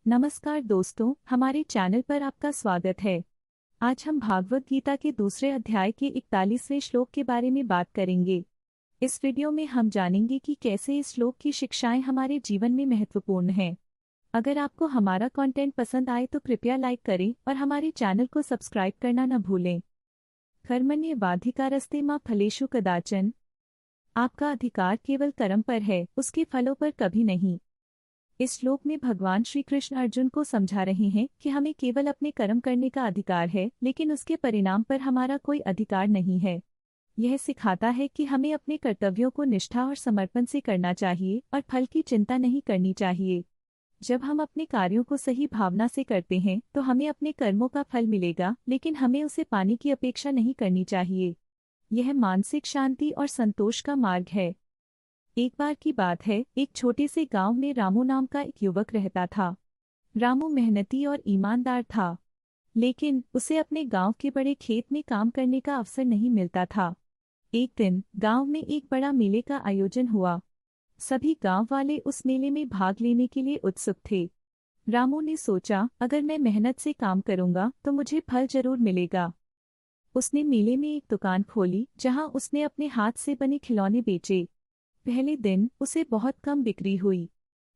नमस्कार दोस्तों, हमारे चैनल पर आपका स्वागत है। आज हम भागवत गीता के दूसरे अध्याय के 41वें श्लोक के बारे में बात करेंगे। इस वीडियो में हम जानेंगे कि कैसे इस श्लोक की शिक्षाएं हमारे जीवन में महत्वपूर्ण हैं। अगर आपको हमारा कंटेंट पसंद आए तो कृपया लाइक करें और हमारे चैनल को सब्सक्राइब करना न भूलें। कर्मण्येवाधिकारस्ते मा फलेषु कदाचन। आपका अधिकार केवल कर्म पर है, उसके फलों पर कभी नहीं। इस श्लोक में भगवान श्री कृष्ण अर्जुन को समझा रहे हैं कि हमें केवल अपने कर्म करने का अधिकार है, लेकिन उसके परिणाम पर हमारा कोई अधिकार नहीं है। यह सिखाता है कि हमें अपने कर्तव्यों को निष्ठा और समर्पण से करना चाहिए और फल की चिंता नहीं करनी चाहिए। जब हम अपने कार्यों को सही भावना से करते हैं तो हमें अपने कर्मों का फल मिलेगा, लेकिन हमें उसे पाने की अपेक्षा नहीं करनी चाहिए। यह मानसिक शांति और संतोष का मार्ग है। एक बार की बात है, एक छोटे से गांव में रामू नाम का एक युवक रहता था। रामू मेहनती और ईमानदार था, लेकिन उसे अपने गांव के बड़े खेत में काम करने का अवसर नहीं मिलता था। एक दिन गांव में एक बड़ा मेले का आयोजन हुआ। सभी गांव वाले उस मेले में भाग लेने के लिए उत्सुक थे। रामू ने सोचा, अगर मैं मेहनत से काम करूंगा तो मुझे फल जरूर मिलेगा। उसने मेले में एक दुकान खोली जहां उसने अपने हाथ से बने खिलौने बेचे। पहले दिन उसे बहुत कम बिक्री हुई।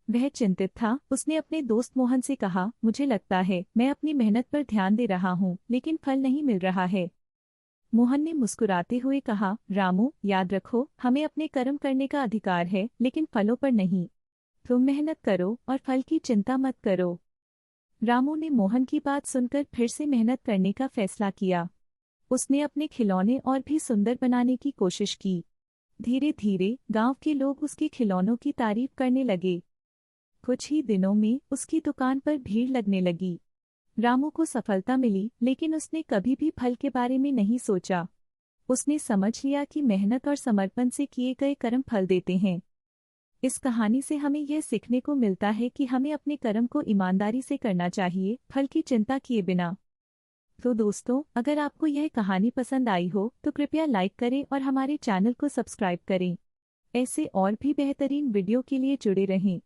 वह चिंतित था। उसने अपने दोस्त मोहन से कहा, मुझे लगता है मैं अपनी मेहनत पर ध्यान दे रहा हूँ, लेकिन फल नहीं मिल रहा है। मोहन ने मुस्कुराते हुए कहा, रामू, याद रखो, हमें अपने कर्म करने का अधिकार है, लेकिन फलों पर नहीं। तुम मेहनत करो और फल की चिंता मत करो। रामू ने मोहन की बात सुनकर फिर से मेहनत करने का फैसला किया। उसने अपने खिलौने और भी सुंदर बनाने की कोशिश की। धीरे धीरे गांव के लोग उसके खिलौनों की तारीफ करने लगे। कुछ ही दिनों में उसकी दुकान पर भीड़ लगने लगी। रामू को सफलता मिली, लेकिन उसने कभी भी फल के बारे में नहीं सोचा। उसने समझ लिया कि मेहनत और समर्पण से किए गए कर्म फल देते हैं। इस कहानी से हमें यह सीखने को मिलता है कि हमें अपने कर्म को ईमानदारी से करना चाहिए, फल की चिंता किए बिना। तो दोस्तों, अगर आपको यह कहानी पसंद आई हो तो कृपया लाइक करें और हमारे चैनल को सब्सक्राइब करें। ऐसे और भी बेहतरीन वीडियो के लिए जुड़े रहें।